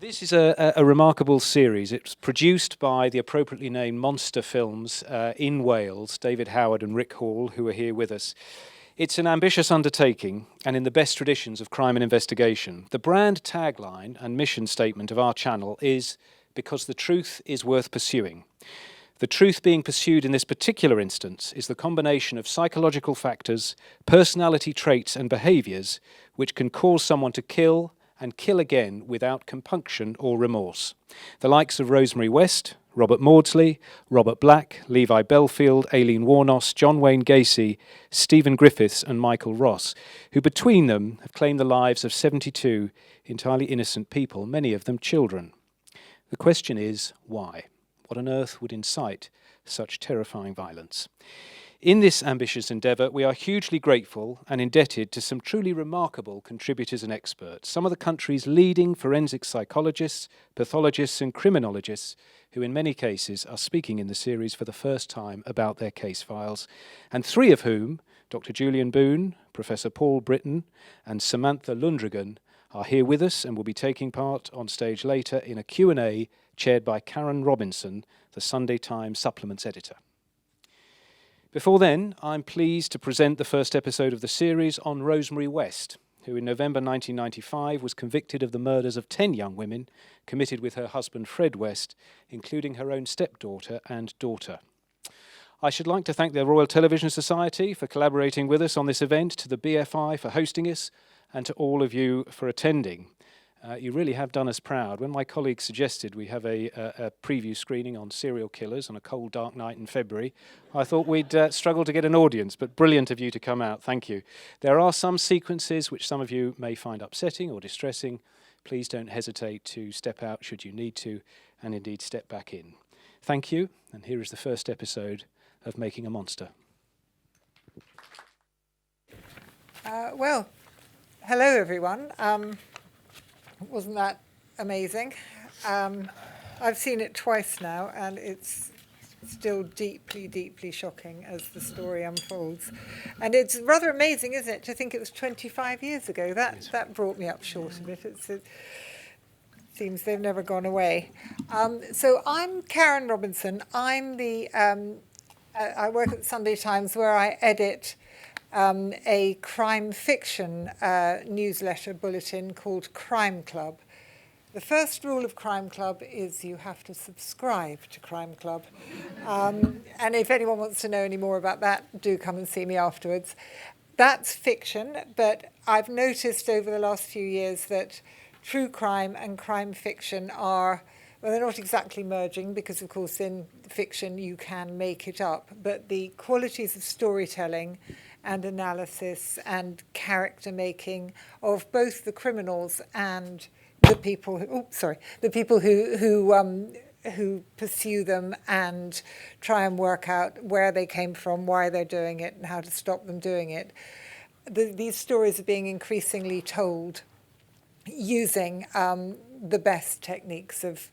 This is a remarkable series. It's produced by the appropriately named Monster Films in Wales, David Howard and Rick Hall, who are here with us. It's an ambitious undertaking, and in the best traditions of crime and investigation. The brand tagline and mission statement of our channel is, "Because the truth is worth pursuing." The truth being pursued in this particular instance is the combination of psychological factors, personality traits and behaviours which can cause someone to kill and kill again without compunction or remorse. The likes of Rosemary West, Robert Maudsley, Robert Black, Levi Belfield, Aileen Wuornos, John Wayne Gacy, Stephen Griffiths and Michael Ross, who between them have claimed the lives of 72 entirely innocent people, many of them children. The question is, why? What on earth would incite such terrifying violence? In this ambitious endeavour, we are hugely grateful and indebted to some truly remarkable contributors and experts, some of the country's leading forensic psychologists, pathologists and criminologists, who in many cases are speaking in the series for the first time about their case files, and three of whom, Dr. Julian Boon, Professor Paul Britton and Samantha Lundrigan, are here with us and will be taking part on stage later in a Q&A chaired by Karen Robinson, the Sunday Times supplements editor. Before then, I'm pleased to present the first episode of the series on Rosemary West, who in November 1995 was convicted of the murders of 10 young women committed with her husband Fred West, including her own stepdaughter and daughter. I should like to thank the Royal Television Society for collaborating with us on this event, to the BFI for hosting us, and to all of you for attending. You really have done us proud. When my colleagues suggested we have a preview screening on serial killers on a cold, dark night in February, I thought we'd struggle to get an audience, but brilliant of you to come out. Thank you. There are some sequences which some of you may find upsetting or distressing. Please don't hesitate to step out should you need to, and indeed step back in. Thank you, and here is the first episode of Making a Monster. Well, hello everyone. Wasn't that amazing? I've seen it twice now, and it's still deeply, deeply shocking as the story unfolds. And it's rather amazing, isn't it, to think it was 25 years ago. That brought me up short a bit. It seems they've never gone away. So I'm Karen Robinson. I'm I work at the Sunday Times, where I edit a crime fiction newsletter bulletin called Crime Club. The first rule of Crime Club is you have to subscribe to Crime Club. And if anyone wants to know any more about that, do come and see me afterwards. That's fiction, but I've noticed over the last few years that true crime and crime fiction are, well, they're not exactly merging, because of course in fiction you can make it up, but the qualities of storytelling and analysis and character making of both the criminals and the people who pursue them and try and work out where they came from, why they're doing it, and how to stop them doing it. These stories are being increasingly told using the best techniques of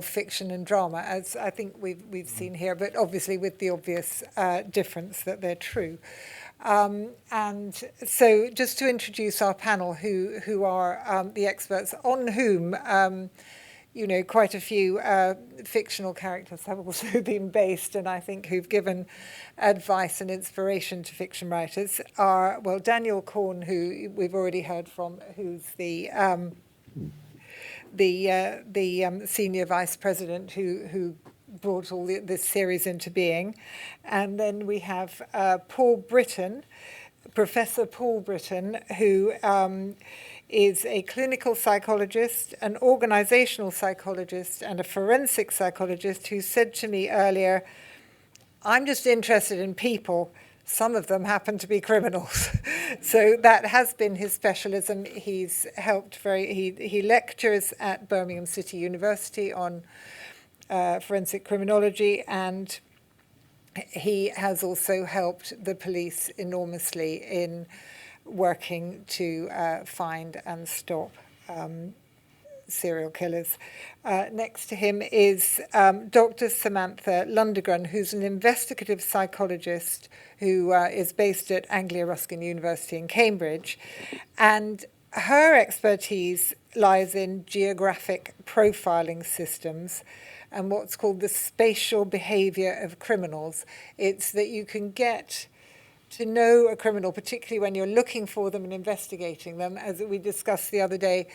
fiction and drama, as I think we've seen here, but obviously with the obvious difference that they're true. And so just to introduce our panel, who are the experts, on whom quite a few fictional characters have also been based, and I think who've given advice and inspiration to fiction writers, are, well, Daniel Korn, who we've already heard from, who's the senior vice president who brought all this series into being. And then we have Paul Britton, Professor Paul Britton, who is a clinical psychologist, an organizational psychologist, and a forensic psychologist, who said to me earlier, "I'm just interested in people. Some of them happen to be criminals." So that has been his specialism. He's helped he lectures at Birmingham City University on forensic criminology, and he has also helped the police enormously in working to find and stop serial killers. Next to him is Dr. Samantha Lundrigan, who's an investigative psychologist who is based at Anglia Ruskin University in Cambridge. And her expertise lies in geographic profiling systems and what's called the spatial behaviour of criminals. It's that you can get to know a criminal, particularly when you're looking for them and investigating them. As we discussed the other day,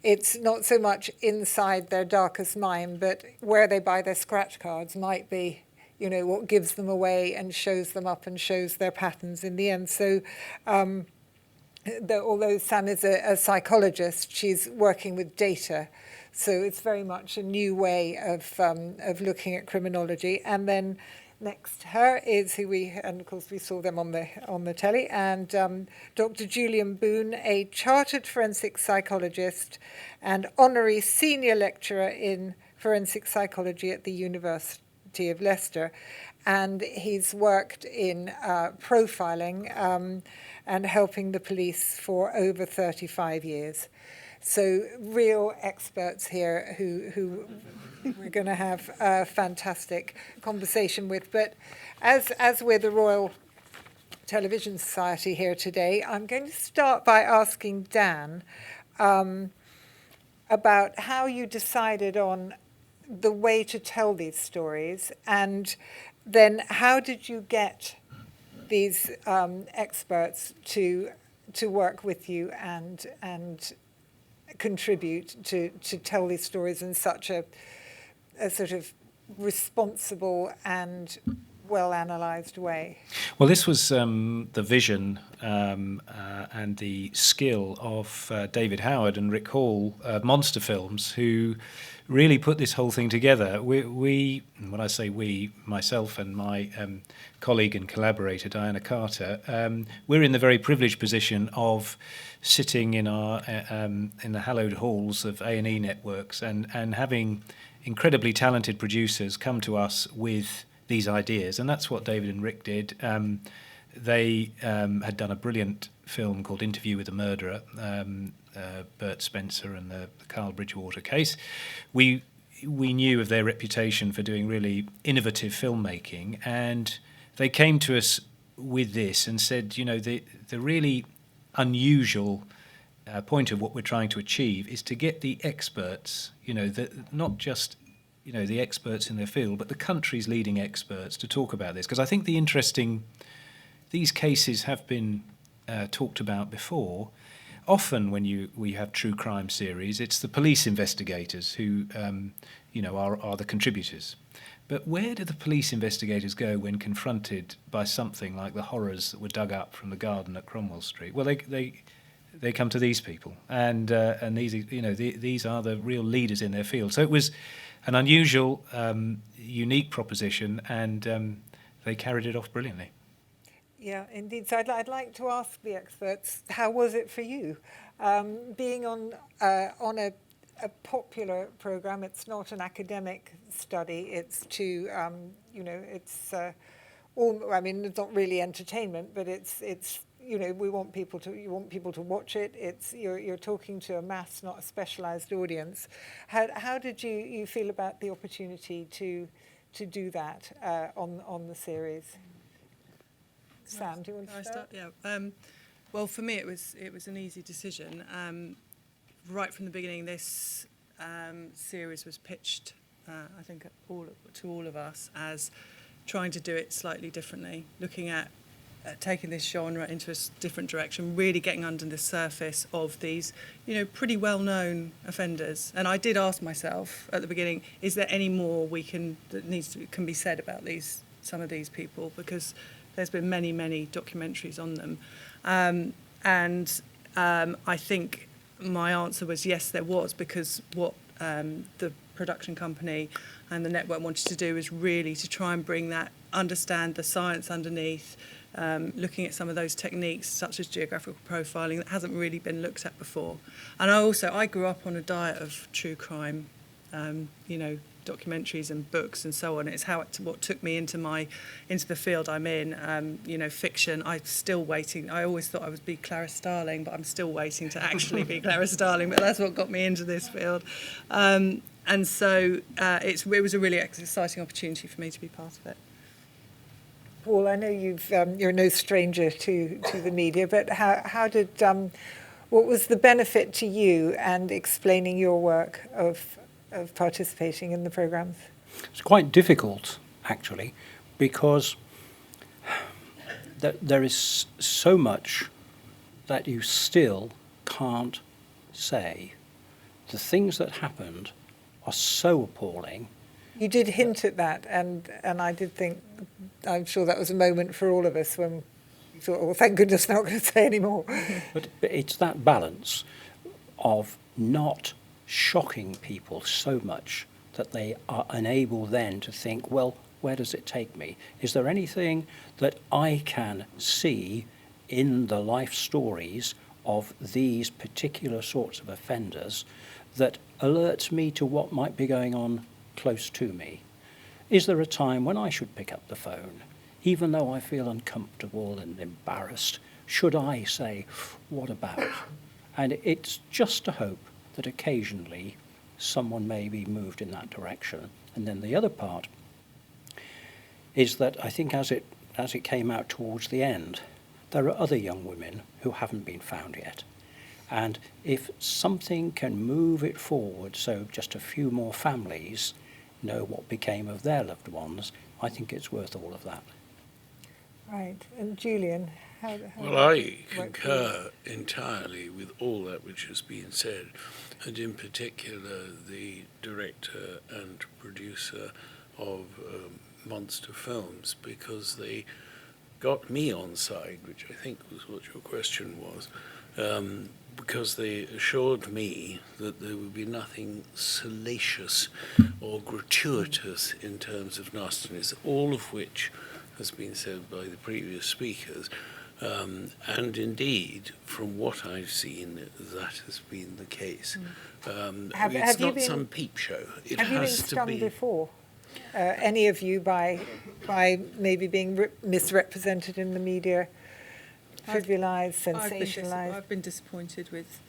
it's not so much inside their darkest mind, but where they buy their scratch cards might be, you know, what gives them away and shows them up and shows their patterns in the end. So although Sam is a psychologist, she's working with data. So it's very much a new way of looking at criminology. And then next to her is and of course we saw them on the telly, and Dr. Julian Boon, a chartered forensic psychologist and honorary senior lecturer in forensic psychology at the University of Leicester. And he's worked in profiling and helping the police for over 35 years. So real experts here who we're going to have a fantastic conversation with. But as we're the Royal Television Society here today, I'm going to start by asking Dan about how you decided on the way to tell these stories, and then how did you get these experts to work with you and contribute to tell these stories in such a sort of responsible and well-analysed way? Well, this was the vision and the skill of David Howard and Rick Hall, Monster Films, who really put this whole thing together. We when I say we, myself and my colleague and collaborator, Diana Carter, we're in the very privileged position of sitting in our in the hallowed halls of A&E networks and having incredibly talented producers come to us with these ideas, and that's what David and Rick did. They had done a brilliant film called Interview with a Murderer, Bert Spencer and the Carl Bridgewater case. We knew of their reputation for doing really innovative filmmaking, and they came to us with this and said, you know, the really unusual point of what we're trying to achieve is to get the experts, you know, not just, you know, the experts in their field, but the country's leading experts to talk about this. Because I think these cases have been talked about before. Often when we have true crime series, it's the police investigators who, you know, are the contributors. But where do the police investigators go when confronted by something like the horrors that were dug up from the garden at Cromwell Street? Well, they come to these people, and these, you know, these are the real leaders in their field. So it was an unusual, unique proposition, and they carried it off brilliantly. Yeah, indeed. So I'd like to ask the experts, how was it for you? Being on a popular programme, it's not an academic study, it's to, you know, it's, I mean, it's not really entertainment, but it's you know, you want people to watch it. It's you're talking to a mass, not a specialised audience. How did you feel about the opportunity to do that on the series? Sam, do you want to start? Yeah. Well, for me, it was an easy decision. Right from the beginning, this series was pitched, I think, to all of us as trying to do it slightly differently, looking at taking this genre into a different direction, really getting under the surface of these, you know, pretty well-known offenders. And I did ask myself at the beginning, is there any more can be said about some of these people? Because there's been many, many documentaries on them. I think my answer was yes, there was, because what the production company and the network wanted to do is really to try and bring that, understand the science underneath, looking at some of those techniques such as geographical profiling that hasn't really been looked at before. And I grew up on a diet of true crime, you know, documentaries and books and so on. It's what took me into the field I'm in. You know, fiction. I'm still waiting. I always thought I would be Clara Starling, but I'm still waiting to actually be Clara Starling. But that's what got me into this field. And so it was a really exciting opportunity for me to be part of it. Paul, I know you're no stranger to the media, but how did what was the benefit to you and explaining your work of participating in the programs? It's quite difficult, actually, because there is so much that you still can't say. The things that happened are so appalling. You did hint at that, and I did think, I'm sure that was a moment for all of us when we thought, well, thank goodness, not going to say any more. But it's that balance of not shocking people so much that they are unable then to think, well, where does it take me? Is there anything that I can see in the life stories of these particular sorts of offenders that alerts me to what might be going on close to me? Is there a time when I should pick up the phone? Even though I feel uncomfortable and embarrassed, should I say, what about? And it's just to hope that occasionally someone may be moved in that direction. And then the other part is that I think as it came out towards the end, there are other young women who haven't been found yet. And if something can move it forward so just a few more families know what became of their loved ones, I think it's worth all of that. Right. And Julian, how Well, I concur entirely with all that which has been said, and in particular the director and producer of monster films, because they got me on side, which I think was what your question was, because they assured me that there would be nothing salacious or gratuitous in terms of nastiness, all of which has been said by the previous speakers. And indeed, from what I've seen, that has been the case. It's not some peep show. It have you been has to stung be. before? Any of you by maybe being misrepresented in the media, trivialised, sensationalised? I've been disappointed with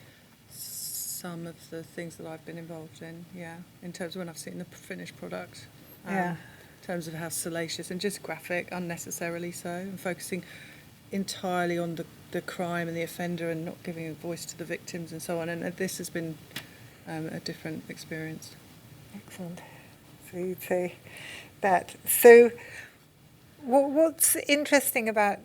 some of the things that I've been involved in, yeah, in terms of when I've seen the finished product. Yeah. In terms of how salacious and just graphic, unnecessarily so, and focusing entirely on the crime and the offender and not giving a voice to the victims and so on. And this has been a different experience. Excellent. So you'd say that. So what's interesting about,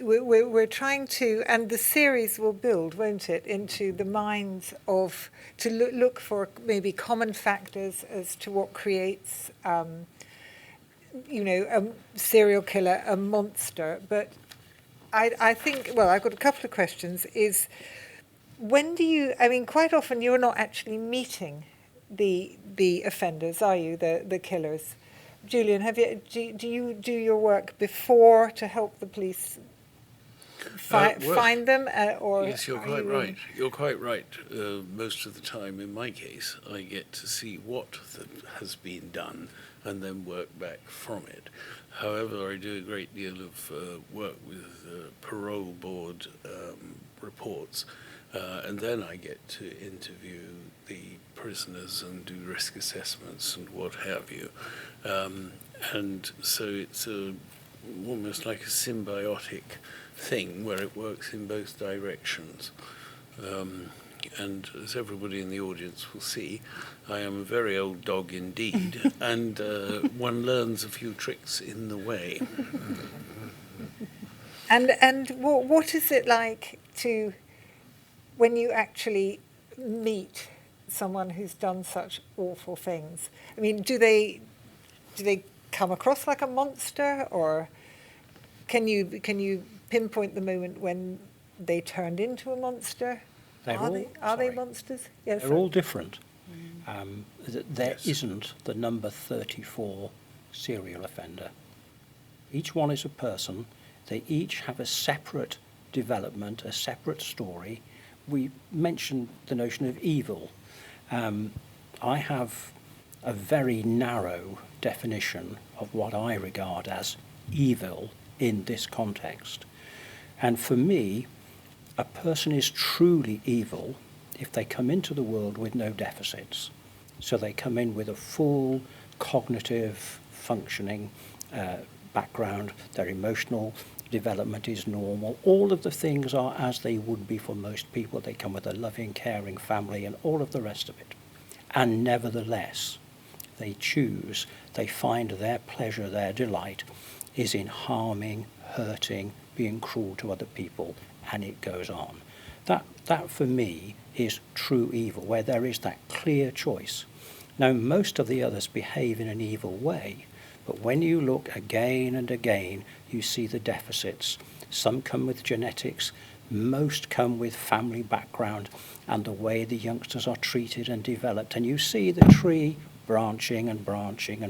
we're trying to, and the series will build, won't it, into the minds of, to look for maybe common factors as to what creates, a serial killer, a monster. But I think, well, I've got a couple of questions, is when do you, quite often you're not actually meeting the offenders, are you, the killers? Julian, do you do your work before to help the police find them? Or yes, you're quite right. You're quite right. Most of the time, in my case, I get to see what has been done and then work back from it. However, I do a great deal of work with parole board reports, and then I get to interview the prisoners and do risk assessments and what have you. And so it's almost like a symbiotic thing where it works in both directions. And as everybody in the audience will see, I am a very old dog indeed, and one learns a few tricks in the way. And what is it like to, when you actually meet someone who's done such awful things? Do they come across like a monster, or can you pinpoint the moment when they turned into a monster? Are they monsters? Yes. They're all different. There isn't the number 34 serial offender. Each one is a person. They each have a separate development, a separate story. We mentioned the notion of evil. I have a very narrow definition of what I regard as evil in this context. And for me, a person is truly evil if they come into the world with no deficits. So they come in with a full cognitive functioning background. They're emotional, development is normal. All of the things are as they would be for most people. They come with a loving, caring family and all of the rest of it. And nevertheless, they choose, they find their pleasure, their delight is in harming, hurting, being cruel to other people, and it goes on. That for me is true evil, where there is that clear choice. Now, most of the others behave in an evil way, but when you look again and again, you see the deficits. Some come with genetics, most come with family background and the way the youngsters are treated and developed. And you see the tree branching and branching,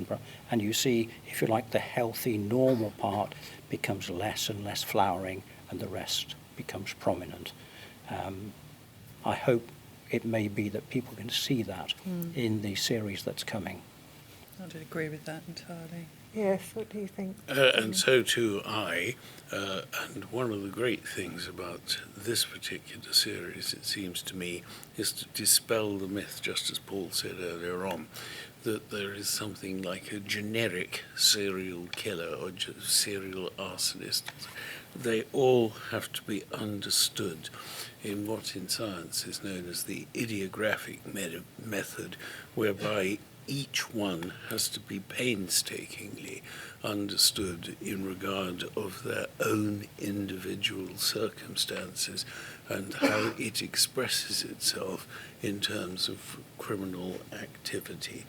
and you see, if you like, the healthy, normal part becomes less and less flowering, and the rest becomes prominent. I hope it may be that people can see that in the series that's coming. I do agree with that entirely. Yes, what do you think? And so too I. And one of the great things about this particular series, it seems to me, is to dispel the myth, just as Paul said earlier on, that there is something like a generic serial killer or serial arsonist. They all have to be understood in what in science is known as the ideographic method, whereby each one has to be painstakingly understood in regard of their own individual circumstances and how it expresses itself in terms of criminal activity.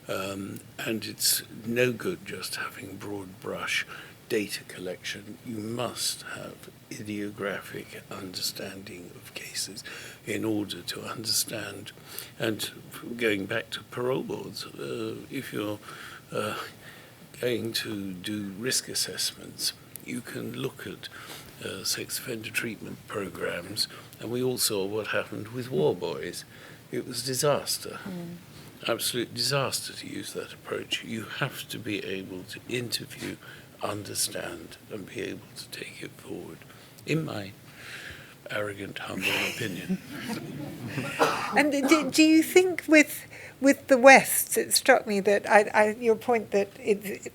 And it's no good just having broad brush data collection. You must have ideographic understanding of cases in order to understand. And going back to parole boards, if you're going to do risk assessments, you can look at sex offender treatment programs, and we all saw what happened with war boys. It was disaster. Absolute disaster, to use that approach. You have to be able to interview, understand, and be able to take it forward, in my arrogant, humble opinion. And do you think with the West, it struck me that your point that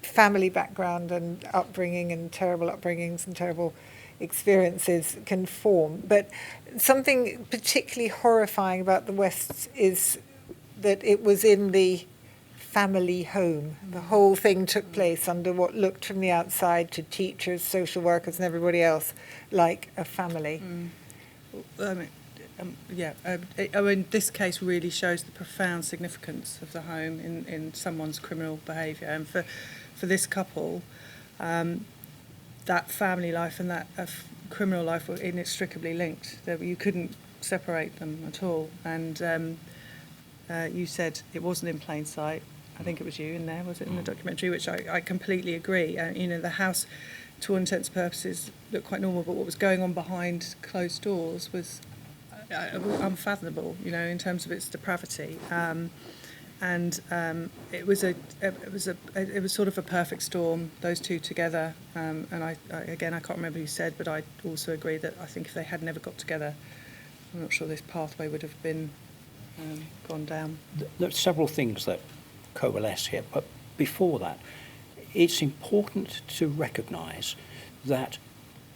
family background and upbringing and terrible upbringings and terrible experiences can form, but something particularly horrifying about the West is that it was in the family home. The whole thing took place under what looked from the outside to teachers, social workers and everybody else like a family. I mean, this case really shows the profound significance of the home in someone's criminal behaviour. And for this couple, that family life and that criminal life were inextricably linked. You couldn't separate them at all. And you said it wasn't in plain sight. I think it was you in there, was it, in the documentary, which I completely agree. The house, to all intents and purposes, looked quite normal, but what was going on behind closed doors was unfathomable, in terms of its depravity. It was sort of a perfect storm, those two together. And I can't remember who said, but I also agree that I think if they had never got together, I'm not sure this pathway would have been gone down. There's several things that coalesce here, but before that, it's important to recognise that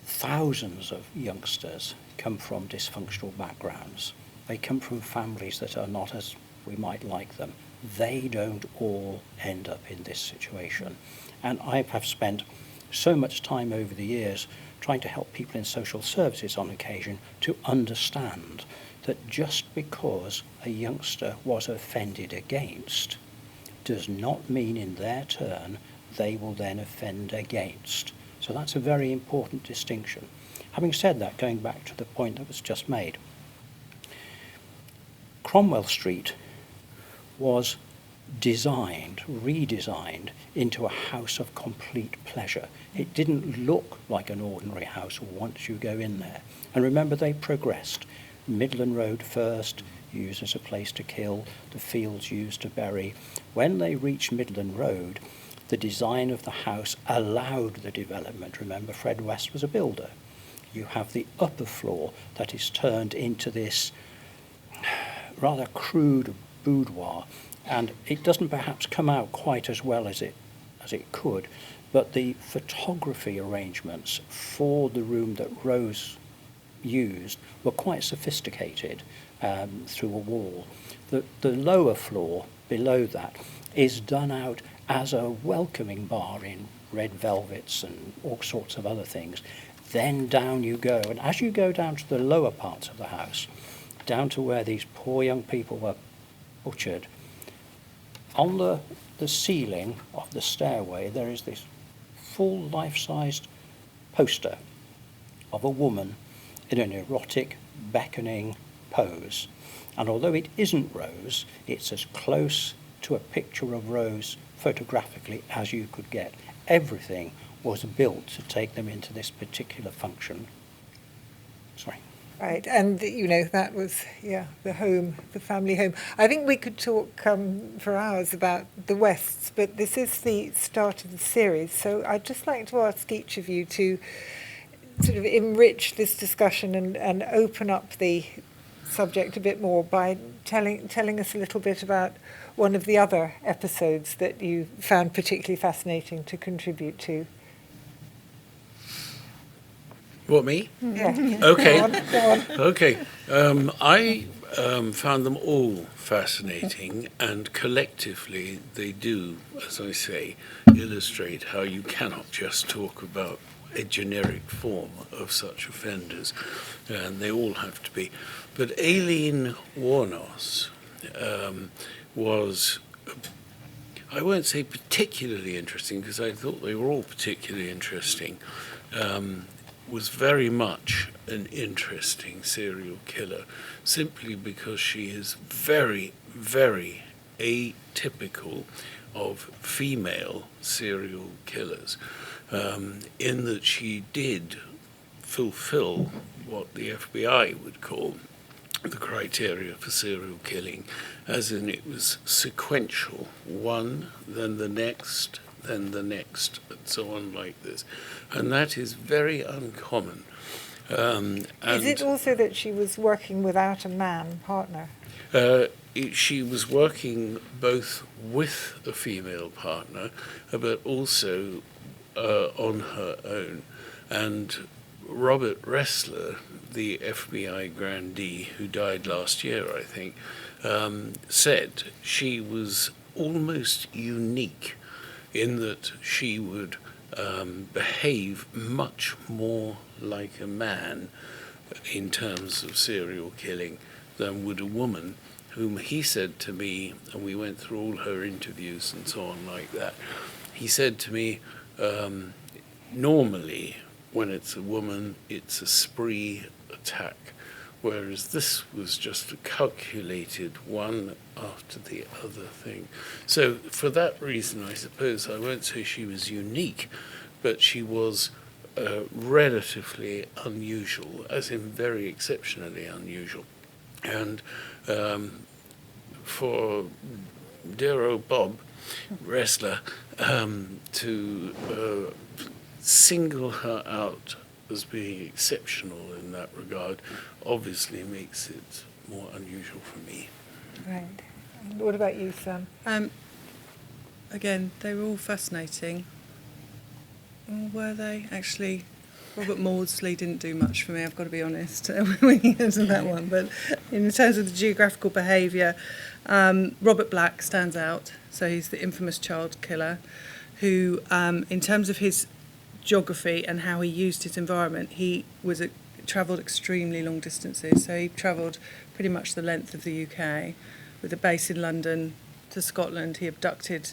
thousands of youngsters come from dysfunctional backgrounds. They come from families that are not as we might like them. They don't all end up in this situation. And I have spent so much time over the years trying to help people in social services on occasion to understand that just because a youngster was offended against does not mean in their turn they will then offend against. So that's a very important distinction. Having said that, going back to the point that was just made, Cromwell Street was redesigned into a house of complete pleasure. It didn't look like an ordinary house once you go in there. And remember, they progressed. Midland Road first, used as a place to kill, the fields used to bury. When they reached Midland Road, the design of the house allowed the development. Remember, Fred West was a builder. You have the upper floor that is turned into this rather crude boudoir, and it doesn't perhaps come out quite as well as it could, but the photography arrangements for the room that Rose used were quite sophisticated through a wall. The lower floor below that is done out as a welcoming bar in red velvets and all sorts of other things. Then down you go, and as you go down to the lower parts of the house, down to where these poor young people were butchered, on the ceiling of the stairway there is this full life-sized poster of a woman in an erotic, beckoning pose. And although it isn't Rose, it's as close to a picture of Rose photographically as you could get. Everything was built to take them into this particular function. Sorry. Right, and that was the home, the family home. I think we could talk for hours about the Wests, but this is the start of the series, so I'd just like to ask each of you to sort of enrich this discussion and open up the subject a bit more by telling us a little bit about one of the other episodes that you found particularly fascinating to contribute to. What, me? Yeah. Okay. Go on. Okay. I found them all fascinating, and collectively they do, as I say, illustrate how you cannot just talk about a generic form of such offenders, and they all have to be. But Aileen Wuornos was, I won't say particularly interesting, because I thought they were all particularly interesting, was very much an interesting serial killer, simply because she is very, very atypical of female serial killers, in that she did fulfill what the FBI would call the criteria for serial killing, as in it was sequential, one, then the next, and so on like this. And that is very uncommon. Is it also that she was working without a man partner? She was working both with a female partner, but also on her own. And Robert Ressler, the FBI grandee who died last year, I think, said she was almost unique in that she would behave much more like a man in terms of serial killing than would a woman, whom he said to me, and we went through all her interviews and so on like that, he said to me, normally when it's a woman, it's a spree attack, whereas this was just a calculated one after the other thing. So for that reason, I suppose I won't say she was unique, but she was relatively unusual, as in very exceptionally unusual. And for dear old Bob Ressler to single her out as being exceptional in that regard obviously makes it more unusual for me. Right. And what about you, Sam? Again, they were all fascinating. Or were they? Actually, Robert Maudsley didn't do much for me, I've got to be honest, when you get to that one. But in terms of the geographical behaviour, Robert Black stands out. So he's the infamous child killer who, in terms of his geography and how he used his environment, he was travelled extremely long distances. So he travelled pretty much the length of the UK with a base in London to Scotland. He abducted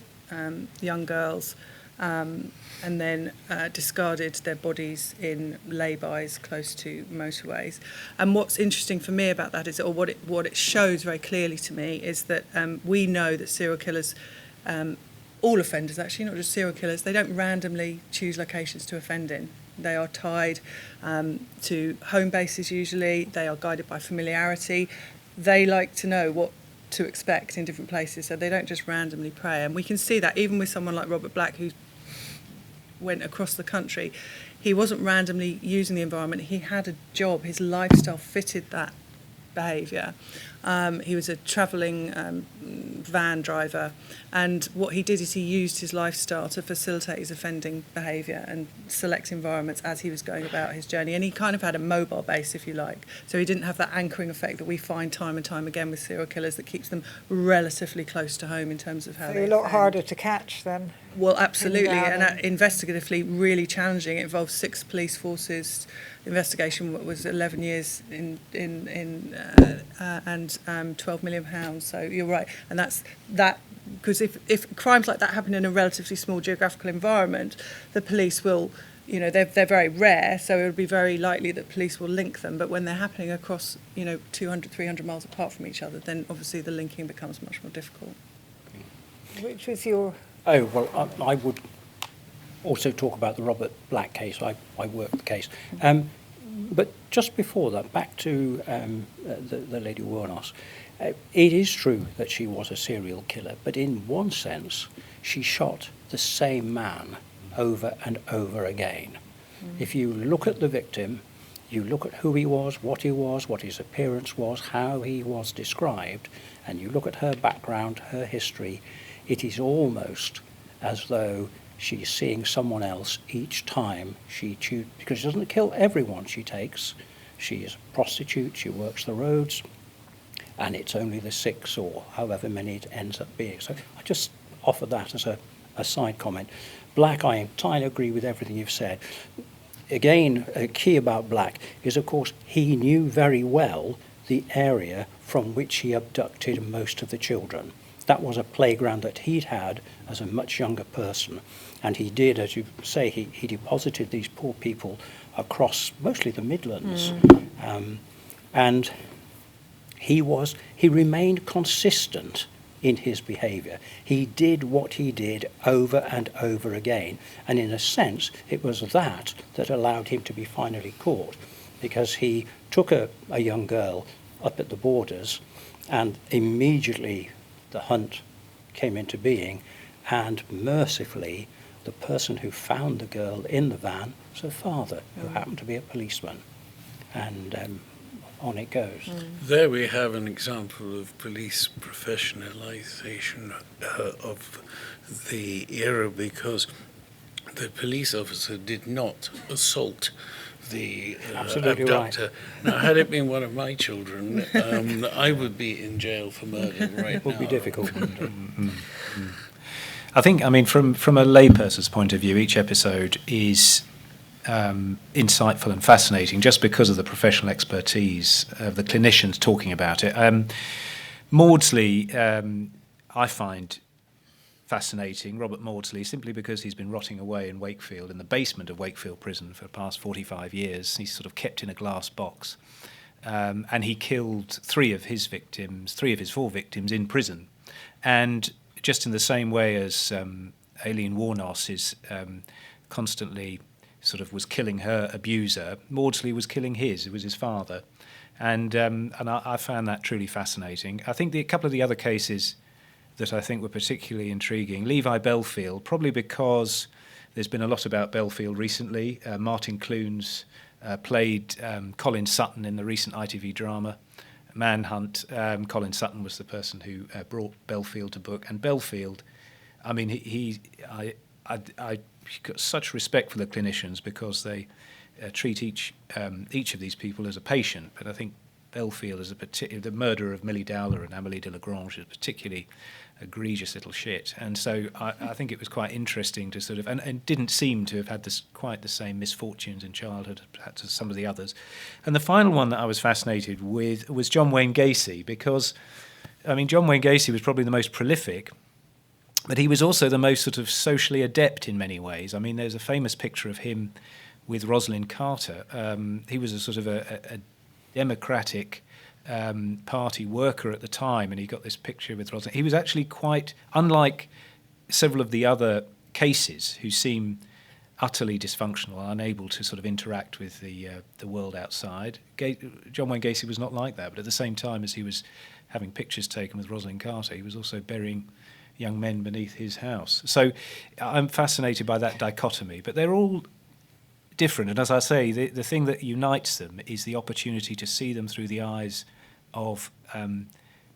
young girls and then discarded their bodies in lay-bys close to motorways. And what's interesting for me about that is, or what it shows very clearly to me, is that we know that serial killers, all offenders actually, not just serial killers, they don't randomly choose locations to offend in. They are tied to home bases usually. They are guided by familiarity. They like to know what to expect in different places, so they don't just randomly prey. And we can see that even with someone like Robert Black, who went across the country. He wasn't randomly using the environment. He had a job. His lifestyle fitted that behaviour. He was a travelling van driver, and what he did is he used his lifestyle to facilitate his offending behaviour and select environments as he was going about his journey. And he kind of had a mobile base, if you like. So he didn't have that anchoring effect that we find time and time again with serial killers that keeps them relatively close to home in terms of how So they a lot offend. harder to catch then. Well, absolutely, and and- investigatively really challenging. It involved 6 police forces. The investigation was 11 years and £12 million. So you're right, and that's that. Because if crimes like that happen in a relatively small geographical environment, the police will, they're very rare, so it would be very likely that police will link them. But when they're happening across, 200, 300 miles apart from each other, then obviously the linking becomes much more difficult. Which was your... Oh, well, I would also talk about the Robert Black case. I worked the case. But just before that, back to the Lady Wuornos. It is true that she was a serial killer, but in one sense, she shot the same man over and over again. If you look at the victim, you look at who he was, what his appearance was, how he was described, and you look at her background, her history, it is almost as though she's seeing someone else each time because she doesn't kill everyone she takes. She is a prostitute, she works the roads, and it's only the 6 or however many it ends up being. So I just offer that as a side comment. Black, I entirely agree with everything you've said. Again, a key about Black is, of course, he knew very well the area from which he abducted most of the children. That was a playground that he'd had as a much younger person. And he did, as you say, he deposited these poor people across mostly the Midlands. And he remained consistent in his behaviour. He did what he did over and over again. And in a sense, it was that allowed him to be finally caught, because he took a young girl up at the borders, and immediately the hunt came into being, and mercifully, the person who found the girl in the van was her father, who happened to be a policeman. And on it goes. There we have an example of police professionalisation of the era, because the police officer did not assault the Absolutely abductor. right. Now, had it been one of my children, I would be in jail for murder right now. It would be difficult. I think, from a layperson's point of view, each episode is insightful and fascinating just because of the professional expertise of the clinicians talking about it. Maudsley, I find fascinating, Robert Maudsley, simply because he's been rotting away in Wakefield, in the basement of Wakefield Prison for the past 45 years. He's sort of kept in a glass box. And he killed 3 of his 4 victims in prison. And just in the same way as Aileen Wuornos is constantly was killing her abuser, Maudsley was killing his. It was his father. And I found that truly fascinating. I think a couple of the other cases that I think were particularly intriguing, Levi Belfield, probably because there's been a lot about Belfield recently. Martin Clunes played Colin Sutton in the recent ITV drama Manhunt. Colin Sutton was the person who brought Belfield to book. And Belfield, I got such respect for the clinicians because they treat each of these people as a patient. But I think Belfield is the murder of Millie Dowler and Amélie de Lagrange is a particularly egregious little shit. And so I think it was quite interesting to and didn't seem to have had quite the same misfortunes in childhood as some of the others. And the final one that I was fascinated with was John Wayne Gacy, because, John Wayne Gacy was probably the most prolific, but he was also the most socially adept in many ways. There's a famous picture of him with Rosalind Carter. He was a Democratic Party worker at the time, and he got this picture with Rosalind. He was actually quite, unlike several of the other cases who seem utterly dysfunctional, unable to interact with the world outside. John Wayne Gacy was not like that, but at the same time as he was having pictures taken with Rosalind Carter, he was also burying young men beneath his house. So I'm fascinated by that dichotomy, but they're all different. And as I say, the thing that unites them is the opportunity to see them through the eyes of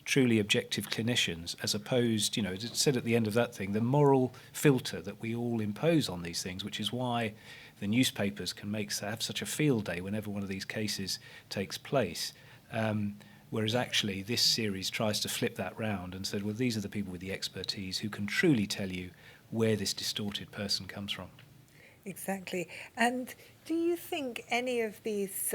truly objective clinicians, as opposed, as it said at the end of that thing, the moral filter that we all impose on these things, which is why the newspapers can have such a field day whenever one of these cases takes place. Whereas actually this series tries to flip that round and said, well, these are the people with the expertise who can truly tell you where this distorted person comes from. Exactly. And do you think any of these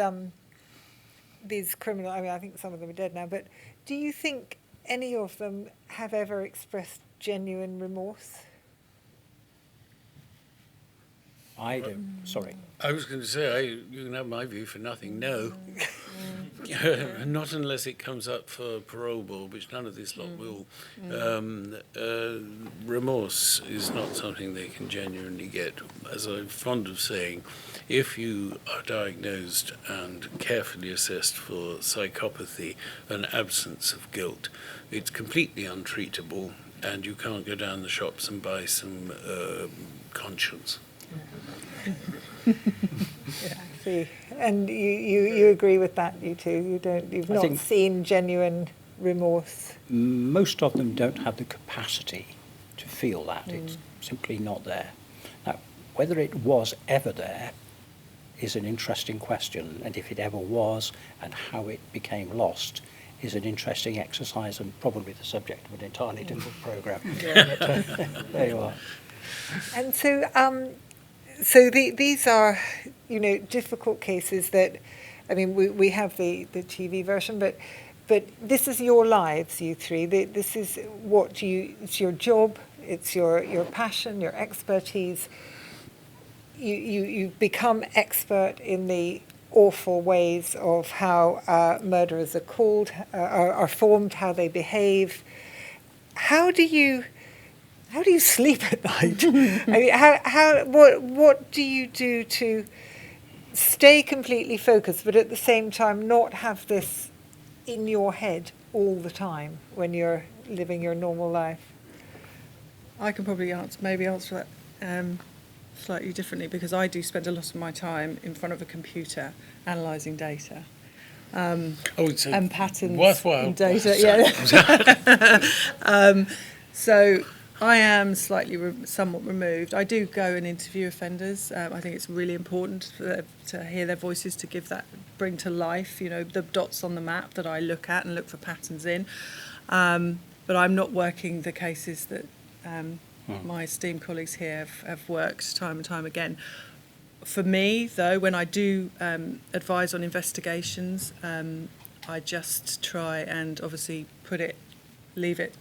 criminal, I think some of them are dead now, but do you think any of them have ever expressed genuine remorse? I don't. Sorry. I was going to say, you can have my view for nothing. No. Not unless it comes up for parole board, which none of this lot will. Remorse is not something they can genuinely get. As I'm fond of saying, if you are diagnosed and carefully assessed for psychopathy and absence of guilt, it's completely untreatable, and you can't go down the shops and buy some conscience. Yeah, I see. And you agree with that, you two? You've not seen genuine remorse? Most of them don't have the capacity to feel that. It's simply not there. Now, whether it was ever there is an interesting question, and if it ever was and how it became lost is an interesting exercise and probably the subject of an entirely different programme. There you are. And so these are, difficult cases that, we have the TV version, but this is your lives, you three. This is it's your job, it's your passion, your expertise. You become expert in the awful ways of how murderers are called, are formed, how they behave. How do you sleep at night? What do you do to stay completely focused, but at the same time not have this in your head all the time when you're living your normal life? I can probably answer that slightly differently, because I do spend a lot of my time in front of a computer analysing data. And patterns worthwhile in data. So I am somewhat removed. I do go and interview offenders. I think it's really important to hear their voices, to bring to life, the dots on the map that I look at and look for patterns in. But I'm not working the cases that my esteemed colleagues here have worked time and time again. For me, though, when I do advise on investigations, I just try and obviously leave it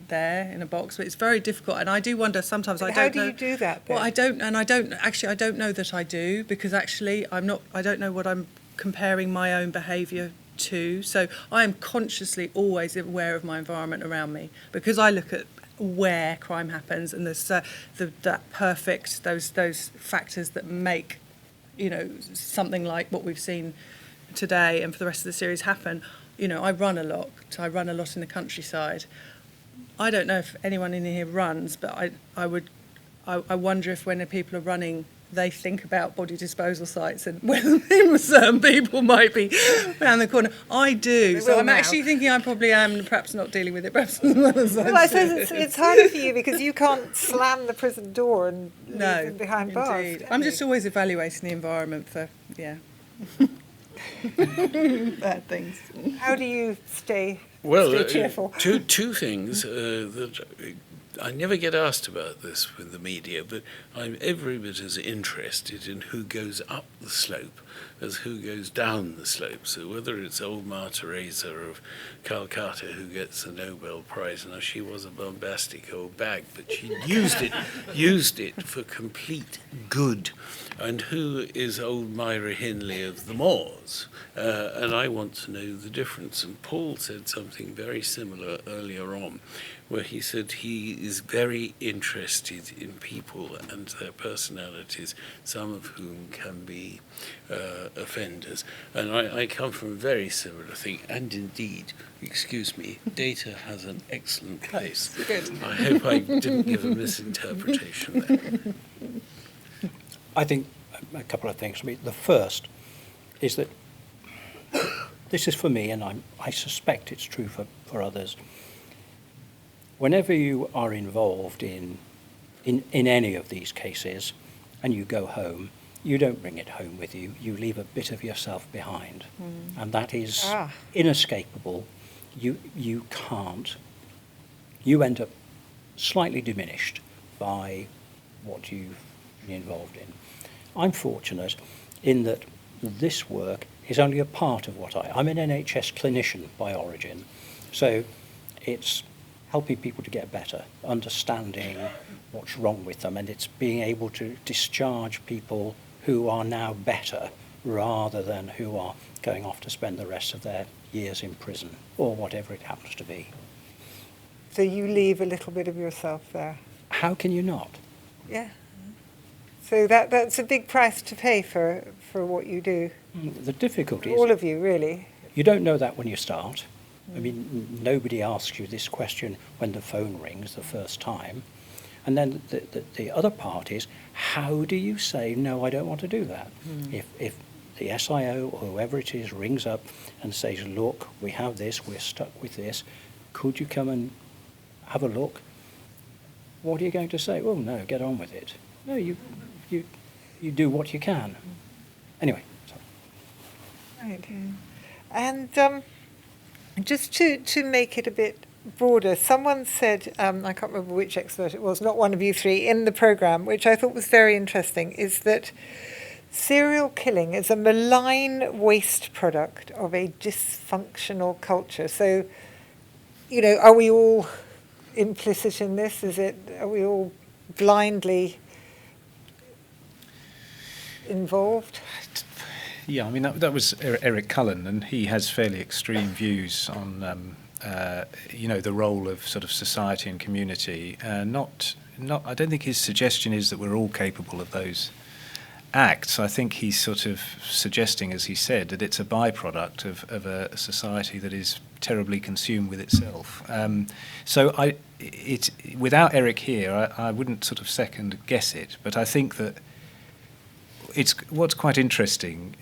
there in a box, but it's very difficult, and I do wonder sometimes. But how do you do that then? Well, I don't know that I do, because actually I don't know what I'm comparing my own behaviour to. So I am consciously always aware of my environment around me, because I look at where crime happens, and those factors that make something like what we've seen today and for the rest of the series happen. I run a lot. I run a lot in the countryside. I don't know if anyone in here runs, but I wonder if when people are running, they think about body disposal sites and whether certain people might be around the corner. I do. So I'm actually thinking I probably am perhaps not dealing with it perhaps as well as I Well, I suppose it's harder for you because you can't slam the prison door and leave them behind bars. Indeed. I'm just always evaluating the environment for, bad things. How do you stay cheerful? Two things that I never get asked about this with the media, but I'm every bit as interested in who goes up the slope as who goes down the slope. So whether it's old Ma Teresa of Calcutta who gets the Nobel Prize, now she was a bombastic old bag, but she used it for complete good. And who is old Myra Hindley of the Moors? And I want to know the difference. And Paul said something very similar earlier on, where he said he is very interested in people and their personalities, some of whom can be offenders. And I come from a very similar thing, and indeed, excuse me, data has an excellent place. I hope I didn't give a misinterpretation there. I think a couple of things. The first is that this is for me, and I suspect it's true for others. Whenever you are involved in any of these cases and you go home, you don't bring it home with you. You leave a bit of yourself behind. And that is inescapable. You can't. You end up slightly diminished by what you've been involved in. I'm fortunate in that this work is only a part of what I'm an NHS clinician by origin. So it's helping people to get better, understanding what's wrong with them, and it's being able to discharge people who are now better rather than who are going off to spend the rest of their years in prison or whatever it happens to be. So you leave a little bit of yourself there. How can you not? Yeah. So that's a big price to pay for what you do. The difficulty All is of you, really. you don't know that when you start. I mean, nobody asks you this question when the phone rings the first time. And then the other part is, how do you say, no, I don't want to do that? If the SIO or whoever it is rings up and says, look, we have this, we're stuck with this, could you come and have a look? What are you going to say? Oh, no, get on with it. No, you do what you can. Anyway. Sorry. Right. And just to make it a bit broader, someone said, I can't remember which expert it was, not one of you three, in the programme, which I thought was very interesting, is that serial killing is a malign waste product of a dysfunctional culture. So, are we all implicit in this? Are we all blindly involved? Yeah, I mean, that was Eric Cullen, and he has fairly extreme views on, the role of sort of society and community. I don't think his suggestion is that we're all capable of those acts. I think he's sort of suggesting, as he said, that it's a byproduct of a society that is terribly consumed with itself. Without Eric here, I wouldn't sort of second guess it, but I think that what's quite interesting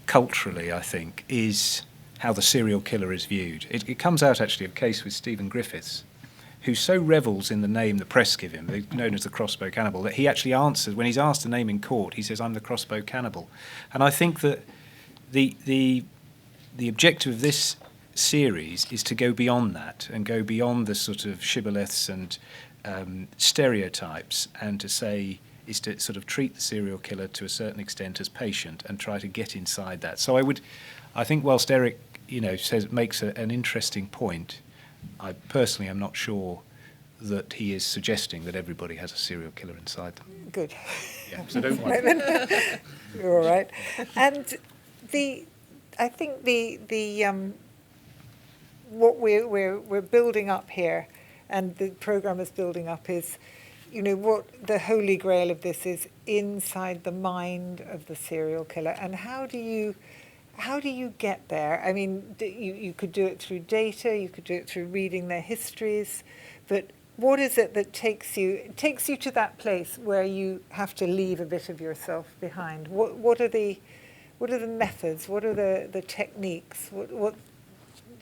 culturally, I think, is how the serial killer is viewed. It comes out actually of a case with Stephen Griffiths, who so revels in the name the press give him, known as the crossbow cannibal, that he actually answers, when he's asked the name in court, he says, I'm the crossbow cannibal. And I think that the objective of this series is to go beyond that and go beyond the sort of shibboleths and stereotypes, and to sort of treat the serial killer to a certain extent as patient and try to get inside that. So I think whilst Eric, makes an interesting point, I personally am not sure that he is suggesting that everybody has a serial killer inside them. Good. Yeah, so don't worry. You're all right. And I think what we're building up here, and the programme is building up, is, what the holy grail of this is inside the mind of the serial killer. And how do you get there? I mean, you could do it through data, you could do it through reading their histories, but what is it that takes you to that place where you have to leave a bit of yourself behind? What are the methods? What are the techniques? What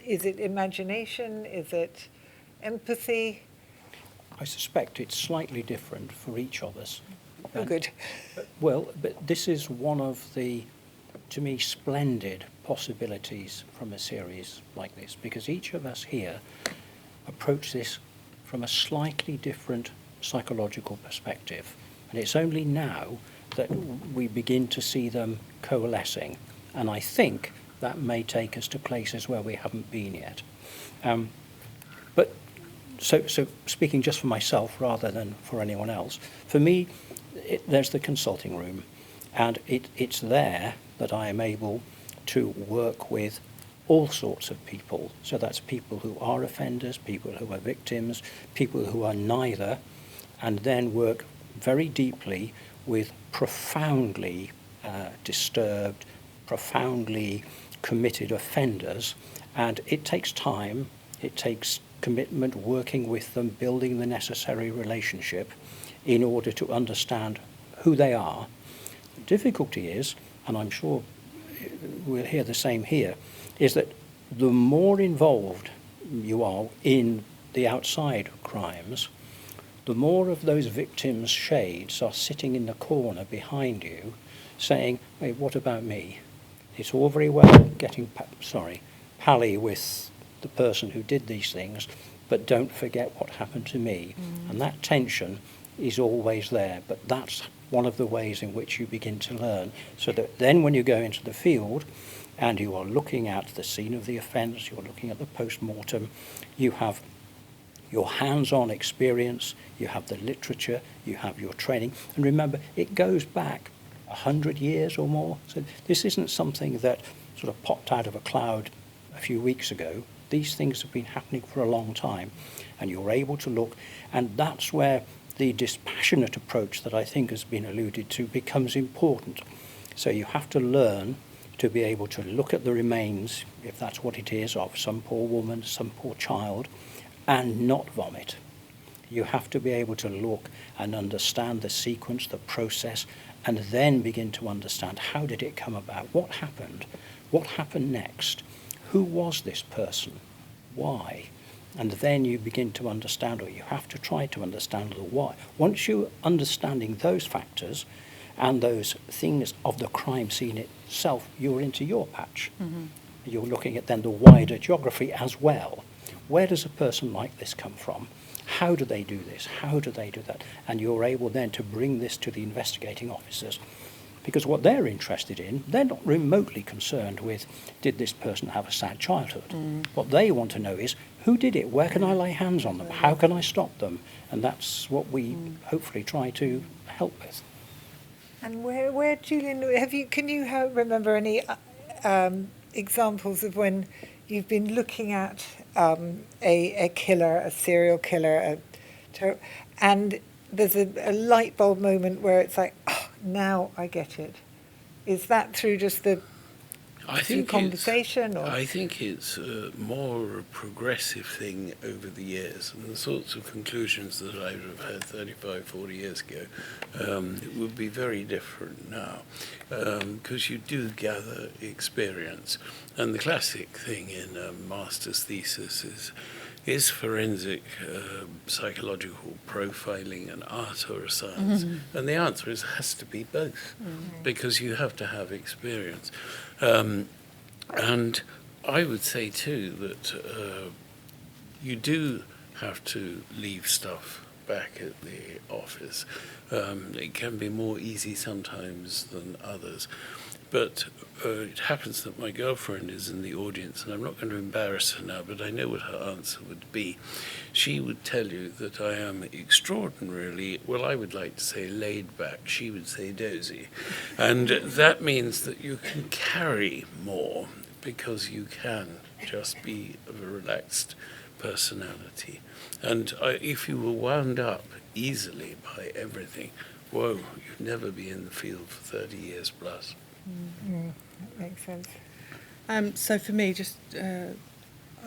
is it? Imagination? Is it empathy? I suspect it's slightly different for each of us. Oh, good. But this is one of the, to me, splendid possibilities from a series like this, because each of us here approach this from a slightly different psychological perspective. And it's only now that we begin to see them coalescing. And I think that may take us to places where we haven't been yet. So speaking just for myself rather than for anyone else, for me, there's the consulting room, and it's there that I am able to work with all sorts of people. So that's people who are offenders, people who are victims, people who are neither, and then work very deeply with profoundly disturbed, profoundly committed offenders. And it takes time, it takes commitment, working with them, building the necessary relationship in order to understand who they are. The difficulty is, and I'm sure we'll hear the same here, is that the more involved you are in the outside crimes, the more of those victims' shades are sitting in the corner behind you saying, "Hey, what about me?" It's all very well getting pally with the person who did these things, but don't forget what happened to me. And that tension is always there, but that's one of the ways in which you begin to learn, so that then when you go into the field and you are looking at the scene of the offence, you're looking at the post-mortem, you have your hands-on experience, you have the literature, you have your training, and remember, it goes back 100 years or more. So this isn't something that sort of popped out of a cloud a few weeks ago. These things have been happening for a long time, and you're able to look, and that's where the dispassionate approach that I think has been alluded to becomes important. So you have to learn to be able to look at the remains, if that's what it is, of some poor woman, some poor child, and not vomit. You have to be able to look and understand the sequence, the process, and then begin to understand, how did it come about? What happened? What happened next? Who was this person? Why? And then you begin to understand, or you have to try to understand the why. Once you're understanding those factors and those things of the crime scene itself, you're into your patch. Mm-hmm. You're looking at then the wider geography as well. Where does a person like this come from? How do they do this? How do they do that? And you're able then to bring this to the investigating officers, because what they're interested in, they're not remotely concerned with, did this person have a sad childhood? What they want to know is, who did it? Where can I lay hands on them? How can I stop them? And that's what we hopefully try to help with. And where Julian, can you remember any examples of when you've been looking at a killer, a serial killer, and there's a light bulb moment where it's like, oh, now I get it. Is that through just the conversation? I think it's more a progressive thing over the years, and the sorts of conclusions that I would have had 35, 40 years ago it would be very different now, because you do gather experience. And the classic thing in a master's thesis is forensic psychological profiling an art or a science? Mm-hmm. And the answer has to be both, because you have to have experience. And I would say too that you do have to leave stuff back at the office. It can be more easy sometimes than others. But it happens that my girlfriend is in the audience, and I'm not going to embarrass her now, but I know what her answer would be. She would tell you that I am extraordinarily, well, I would like to say laid back. She would say dozy. And that means that you can carry more, because you can just be of a relaxed personality. And if you were wound up easily by everything, whoa, you'd never be in the field for 30 years plus. That makes sense. So for me, just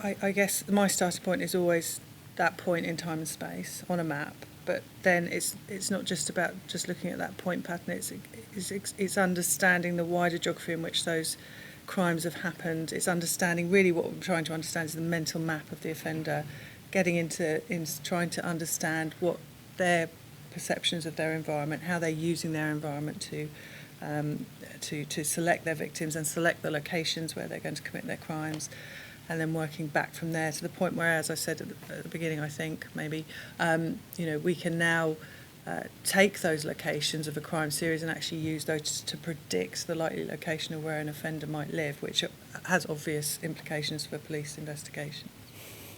I guess my starting point is always that point in time and space on a map. But then it's not just about just looking at that point pattern. It's understanding the wider geography in which those crimes have happened. It's understanding, really what we're trying to understand is the mental map of the offender, getting into trying to understand what their perceptions of their environment, how they're using their environment to select their victims and select the locations where they're going to commit their crimes, and then working back from there to the point where, as I said at the beginning, I think maybe we can now take those locations of a crime series and actually use those to predict the likely location of where an offender might live, which has obvious implications for police investigation.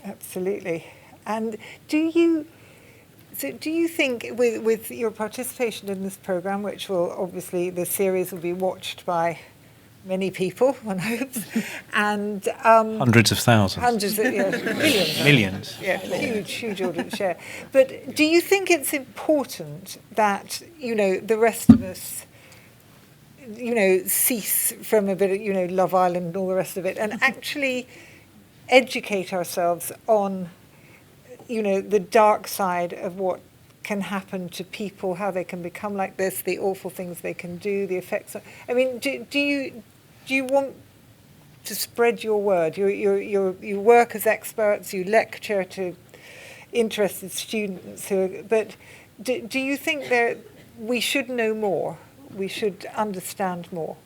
Absolutely. And do you think with your participation in this programme, which will obviously, the series will be watched by many people, one hopes, and hundreds of thousands. Millions. Millions. Yeah, huge audience share. But do you think it's important that, the rest of us, cease from a bit of, Love Island and all the rest of it, and actually educate ourselves on the dark side of what can happen to people, how they can become like this, the awful things they can do, the effects. Do you want to spread your word. You work as experts, you lecture to interested students, but do you think that we should know more? We should understand more?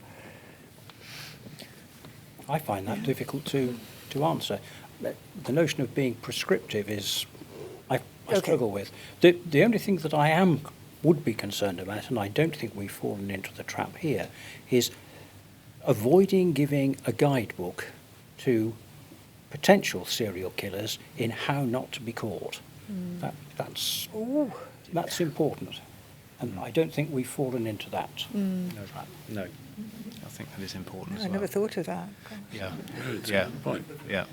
I find that difficult to answer. The notion of being prescriptive is, I struggle with. The only thing that I would be concerned about, and I don't think we've fallen into the trap here, is avoiding giving a guidebook to potential serial killers in how not to be caught. That's important. And I don't think we've fallen into that trap. No, I think that is important. I never thought of that. Yeah, It's yeah, a good point. yeah.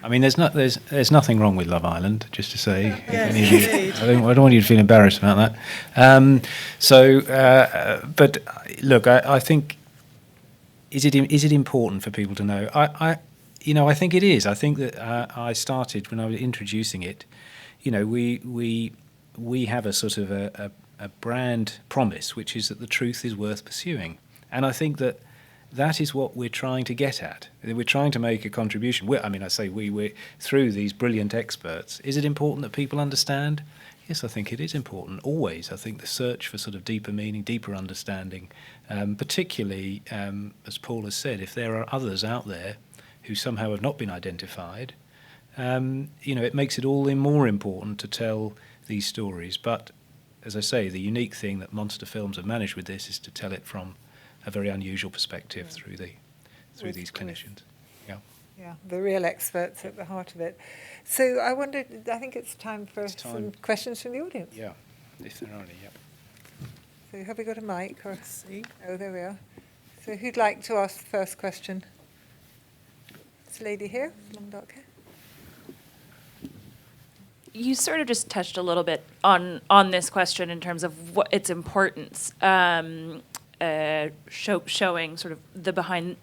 I mean, there's nothing wrong with Love Island, just to say. Yes, indeed. I don't want you to feel embarrassed about that. But look, I think is it important for people to know? I think it is. I think that I started when I was introducing it. We have a sort of a brand promise, which is that the truth is worth pursuing, and I think that is what we're trying to get at. We're trying to make a contribution. We're through these brilliant experts. Is it important that people understand? Yes, I think it is important, always. I think the search for sort of deeper meaning, deeper understanding, particularly, as Paul has said, if there are others out there who somehow have not been identified, it makes it all the more important to tell these stories. But, as I say, the unique thing that Monster Films have managed with this is to tell it from a very unusual perspective through these clinicians. Yeah, the real experts at the heart of it. So I think it's time for some questions from the audience. Yeah, if there are any, yeah. So have we got a mic? Or? See? Oh, there we are. So who'd like to ask the first question? This lady here, long dark hair. You sort of just touched a little bit on this question in terms of what its importance, showing sort of the behind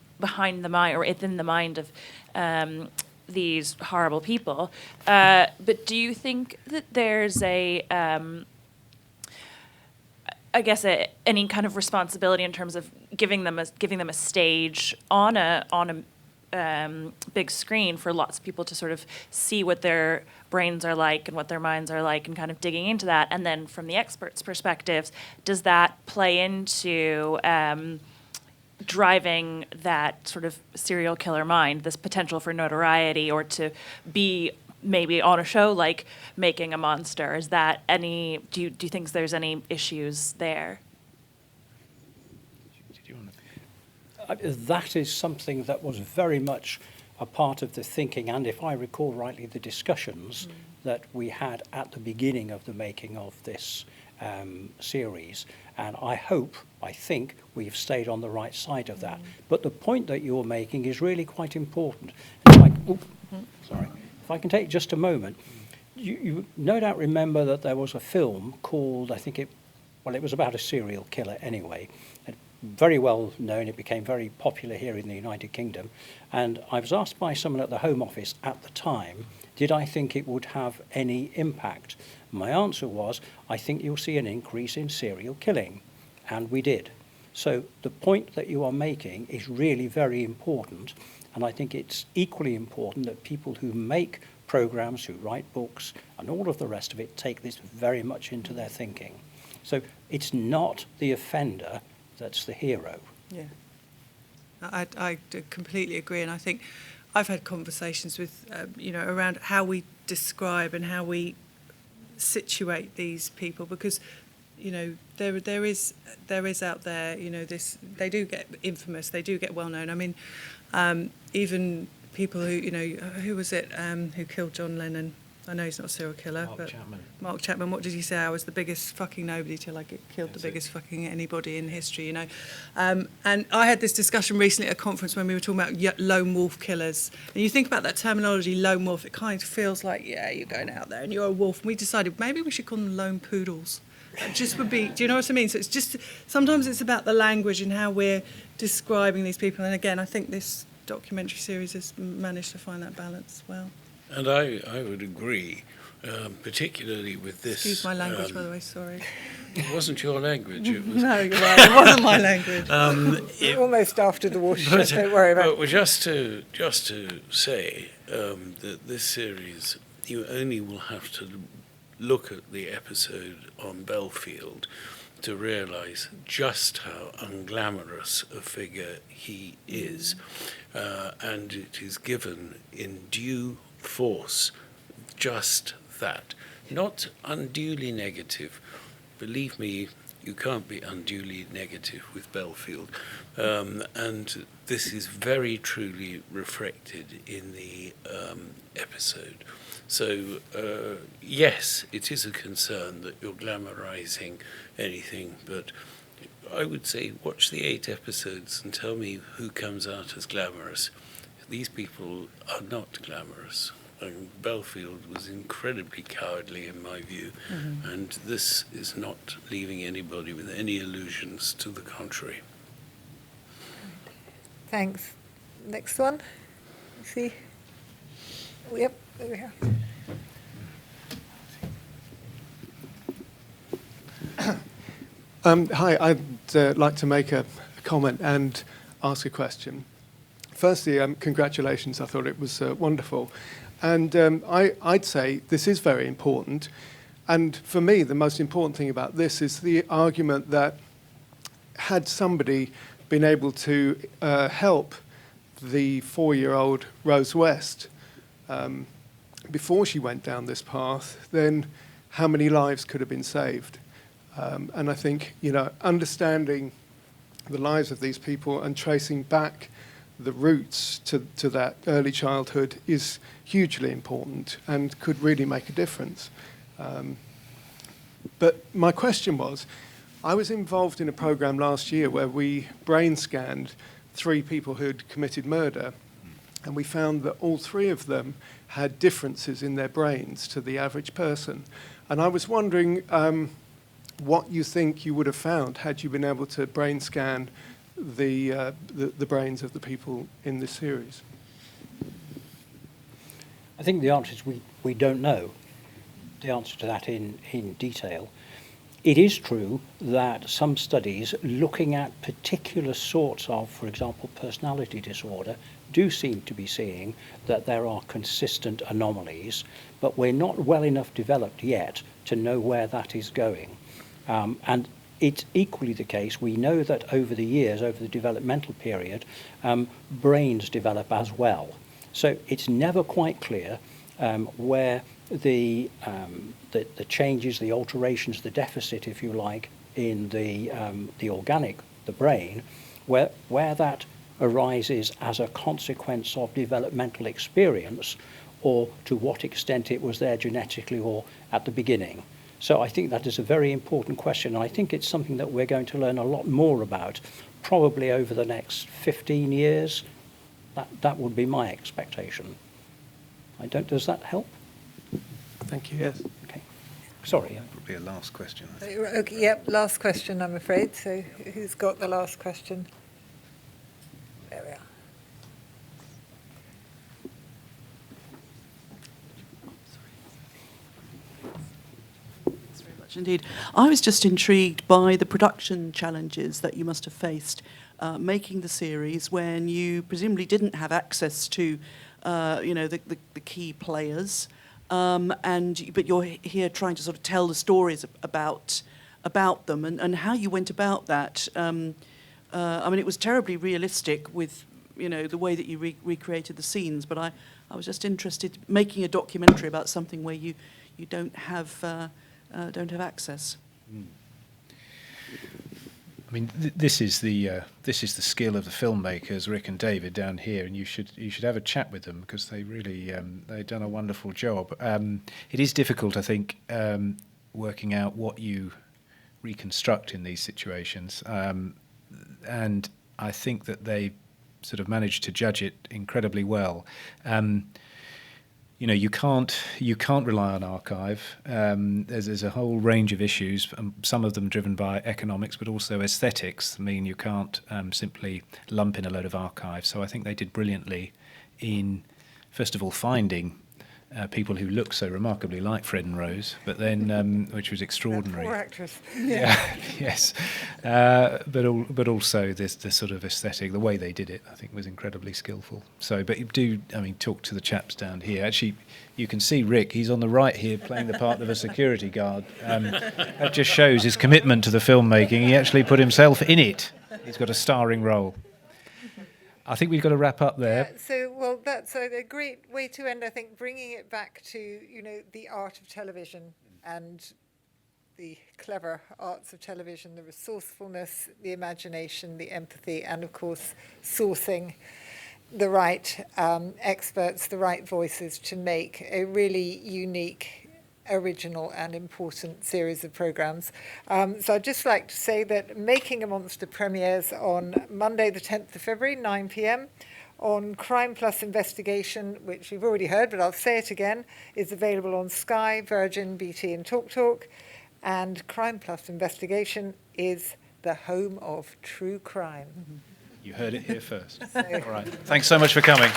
the mind or within the mind of these horrible people. But do you think that there's any kind of responsibility in terms of giving them a stage on a big screen for lots of people to sort of see what their brains are like and what their minds are like, and kind of digging into that? And then from the experts' perspectives, does that play into driving that sort of serial killer mind, this potential for notoriety, or to be maybe on a show like Making a Monster? Is that any? Do you think there's any issues there? That is something that was very much a part of the thinking, and if I recall rightly, the discussions that we had at the beginning of the making of this series. And I think we've stayed on the right side of that. But the point that you're making is really quite important. If I can take just a moment, you no doubt remember that there was a film called, it was about a serial killer anyway. Very well known. It became very popular here in the United Kingdom. And I was asked by someone at the Home Office at the time, did I think it would have any impact? My answer was, I think you'll see an increase in serial killing. And we did. So the point that you are making is really very important. And I think it's equally important that people who make programs, who write books, and all of the rest of it, take this very much into their thinking. So it's not the offender that's the hero. Yeah, I completely agree, and I think I've had conversations with around how we describe and how we situate these people, because there is out there this, they do get infamous, they do get well known. I mean, even people who was it who killed John Lennon? I know he's not a serial killer, Mark Chapman. What did he say? I was the biggest fucking nobody till I killed the biggest fucking anybody in history, And I had this discussion recently at a conference when we were talking about lone wolf killers. And you think about that terminology, lone wolf, it kind of feels like, yeah, you're going out there and you're a wolf. And we decided maybe we should call them lone poodles. That just would be, do you know what I mean? So it's just, sometimes it's about the language and how we're describing these people. And again, I think this documentary series has managed to find that balance well. And I would agree particularly with this. Excuse my language, by the way, sorry. It wasn't your language. It was. No, you're right, it wasn't my language. We're almost after the watershed, don't worry about it. Well, just to say that this series, you only will have to look at the episode on Belfield to realise just how unglamorous a figure he is, and it is given in due force, just that, not unduly negative. Believe me, you can't be unduly negative with Belfield, and this is very truly reflected in the episode. So, yes, it is a concern that you're glamorising anything, but I would say watch the 8 episodes and tell me who comes out as glamorous. These people are not glamorous. Belfield was incredibly cowardly in my view, and this is not leaving anybody with any illusions to the contrary. Thanks. Next one. See? Yep, there we are. Hi, I'd like to make a comment and ask a question. Firstly, congratulations. I thought it was wonderful. And I'd say this is very important. And for me, the most important thing about this is the argument that had somebody been able to help the 4-year-old Rose West before she went down this path, then how many lives could have been saved? And I think, understanding the lives of these people and tracing back the roots to that early childhood is hugely important and could really make a difference. But my question was, I was involved in a program last year where we brain scanned 3 people who'd committed murder, and we found that all 3 of them had differences in their brains to the average person. And I was wondering what you think you would have found had you been able to brain scan the brains of the people in this series. I think the answer is we don't know the answer to that in detail. It is true that some studies looking at particular sorts of, for example, personality disorder, do seem to be seeing that there are consistent anomalies, but we're not well enough developed yet to know where that is going. And it's equally the case, we know that over the years, over the developmental period, brains develop as well. So it's never quite clear where the changes, the alterations, the deficit, if you like, in the organic, the brain, where that arises as a consequence of developmental experience, or to what extent it was there genetically or at the beginning. So I think that is a very important question, and I think it's something that we're going to learn a lot more about, probably over the next 15 years. That would be my expectation. Does that help? Thank you, yes. Okay. Sorry. Probably a last question. Okay, yep, last question, I'm afraid. So who's got the last question? There we are. Indeed. I was just intrigued by the production challenges that you must have faced making the series when you presumably didn't have access to, the key players, but you're here trying to sort of tell the stories about them and how you went about that. It was terribly realistic with, the way that you recreated the scenes, but I was just interested making a documentary about something where you don't have access. I mean, this is the skill of the filmmakers, Rick and David, down here, and you should have a chat with them because they really they've done a wonderful job. It is difficult, I think, working out what you reconstruct in these situations, and I think that they sort of managed to judge it incredibly well. You can't rely on archive. There's a whole range of issues, some of them driven by economics, but also aesthetics. I mean, you can't simply lump in a load of archive. So I think they did brilliantly in, first of all, finding people who look so remarkably like Fred and Rose, but then which was extraordinary. Poor actress. Yeah, yes, but also this sort of aesthetic, the way they did it, I think was incredibly skillful. So, but you do, I mean, talk to the chaps down here. Actually, you can see Rick. He's on the right here, playing the part of a security guard. That just shows his commitment to the filmmaking. He actually put himself in it. He's got a starring role. I think we've got to wrap up there. So that's a great way to end, I think, bringing it back to, the art of television and the clever arts of television, the resourcefulness, the imagination, the empathy, and, of course, sourcing the right experts, the right voices to make a really unique, original and important series of programmes. So I'd just like to say that Making a Monster premieres on Monday the 10th of February, 9 p.m. on Crime Plus Investigation, which you've already heard, but I'll say it again, is available on Sky, Virgin, BT and TalkTalk. And Crime Plus Investigation is the home of true crime. You heard it here first. All right. Thanks so much for coming.